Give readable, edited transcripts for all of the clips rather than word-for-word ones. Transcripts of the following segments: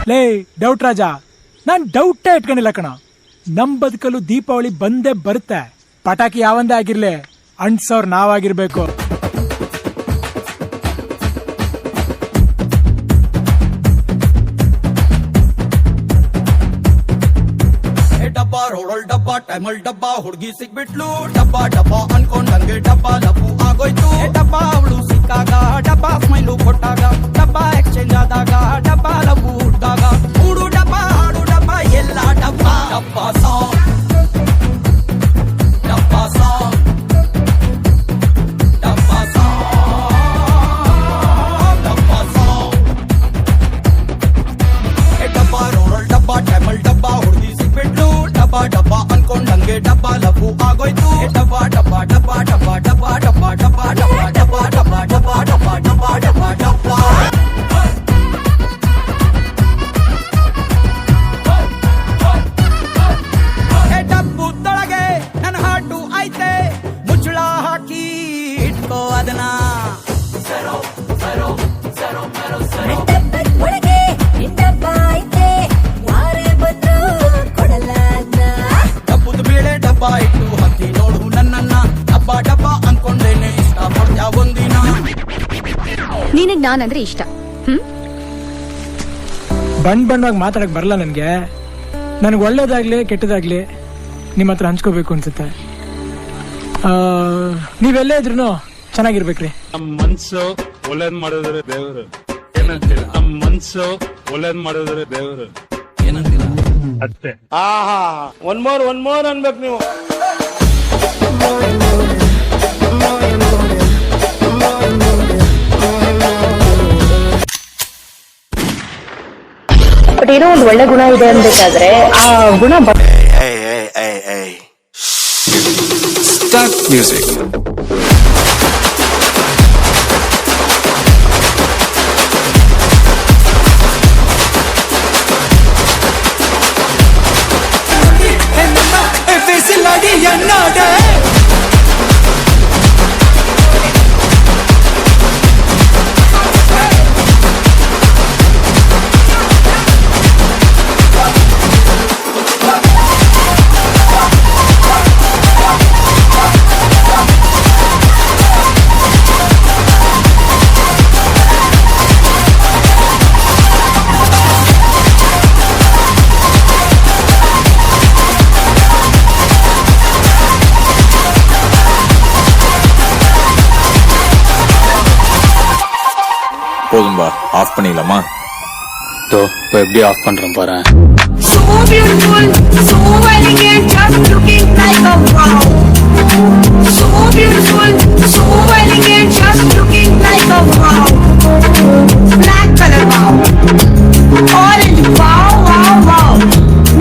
ಲೇ ಡೌಟ್ ರಾಜ, ನಾನ್ ಡೌಟೇ ಇಟ್ಕೊಂಡಿಲ್ಲ ಕಣ. ನಮ್ ಬದುಕಲು ದೀಪಾವಳಿ ಬಂದೇ ಬರುತ್ತೆ. ಪಟಾಕಿ ಯಾವಂದೇ ಆಗಿರ್ಲಿ, ಅಂಟ್ಸೋರ್ ನಾವಾಗಿರ್ಬೇಕು. ಡಬ್ಬ ರೋಡಲ್ ಡಬ್ಬ ಟೈಮಲ್ ಡಬ್ಬ ಹುಡುಗಿ ಸಿಕ್ಬಿಟ್ಲು. ಡಬ್ಬ ಡಬ್ಬ ಅನ್ಕೊಂಡಂಗೆ ಡಬ್ಬ ಲಭು ಆಗೋಯ್ತು. ಡಬ್ಬ ಅವಳು ಸಿಕ್ಕಾಗ ಡಬ್ಬ ಸ್ಮೈಲು ಕೊಟ್ಟಾಗ ಡಬ್ಬ ಎಕ್ಸ್ಚೇಂಜ್ ಆದಾಗ ಡಬ್ಬ ಲಭು ಹುಟ್ಟಾಗ ಮೂಡು ಡಬ್ಬ ಹಾಡು ಡಬ್ಬ ಎಲ್ಲ ಡಬ್ಬ. ಡಬ್ಬ ಸಾಂಗ್ ಡಬ್ಬ ಸಾಂಗ್ ಡಬ್ಬ ಸಾಂಗ್ ಡಬ್ಬ ಸಾಂಗ್. ಡಬ್ಬ ರೋಡಲ್ ಡಬ್ಬ ಟೈಮಲ್ ಡಬ್ಬ ಹುಡುಗಿ ಸಿಕ್ಬಿಟ್ಲು. ಡಬ್ಬ ಡಬ್ಬ ಅನ್ಕೊಂಡಂಗೆ ಡಬ್ಬ ಲಭು ಆಗೋಯ್ತು. ಡಬ್ಬ ಡಬ್ಬ ಡಬ್ಬ ಡಬ್ಬ ಡಬ್ಬ ಡಬ್ಬ ಡಬ್ಬ ಡಬ್ಬ ಡಬ್ಬ ಡಬ್ಬ ಡಬ್ಬ ಡಬ್ಬ ಡಬ್ಬ ಡಬ್ಬ ಡಬ್ಬ. ಡಬ್ಬುದೊಳಗೆ ನನ್ನ ಹಾಟು ಐತೆ, ಮುಚ್ಚಳ ಹಾಕಿ ಇಟ್ಕೋ ಅದನ್ನ. ಡಬ್ಬುದ ಬೇಳೆ ಡಬ್ಬ ಇಟ್ಟು ಹತ್ತಿ ನೋಡು ನನ್ನನ್ನ. ಡಬ್ಬ ಡಬ್ಬ ಅನ್ಕೊಂಡೇನೆ ಇಷ್ಟ ಪಡ್ಯ ಒಂದಿನ. ನಿನಗ್ ನಾನಂದ್ರೆ ಇಷ್ಟ. ಬಣ್ಣವಾಗಿ ಮಾತಾಡಕ್ ಬರಲ್ಲ ನನ್ಗೆ. ನನ್ಗೆ ಒಳ್ಳೇದಾಗ್ಲಿ ಕೆಟ್ಟದಾಗ್ಲಿ ನಿಮ್ಮ ಹತ್ರ ಹಂಚ್ಕೋಬೇಕು ಅನ್ಸುತ್ತೆ. ನೀವೆಲ್ಲೇ ಇದ್ರು ಚೆನ್ನಾಗಿರ್ಬೇಕ್ರಿ. ನಮ್ಮ ಮನ್ಸು ಒಳ್ಳೇದ್ ಮಾಡಿದ್ರೆ ದೇವರು ಏನಂತೀರ? ನಮ್ಮ ಮನ್ಸು ಒಳ್ಳೇದ್ ಮಾಡಿದ್ರೆ ದೇವರು ಏನಂತೀರ? ಅಷ್ಟೇ. ಆಹಾ ಒನ್ ಮೋರ್ ಅನ್ಬೇಕು ನೀವು. ಬಟ್ ಏನೋ ಒಂದು ಒಳ್ಳೆ ಗುಣ ಇದೆ ಅನ್ಬೇಕಾದ್ರೆ ಆ ಗುಣ Start music. போதும்பா, ஆஃப் பண்ணிடலாமா? இப்போ எப்படி ஆஃப் பண்றேன் பாரு. So beautiful, so elegant, just looking like a wow. So beautiful, so elegant, just looking like a wow. Black color, wow. Orange, wow, wow, wow.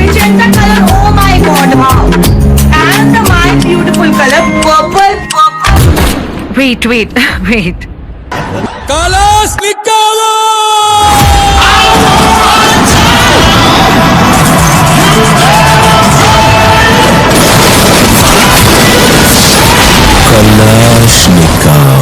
Magenta color, oh my god, wow. And my beautiful color, purple, purple. wait Kalasnikova! Kalashnikov.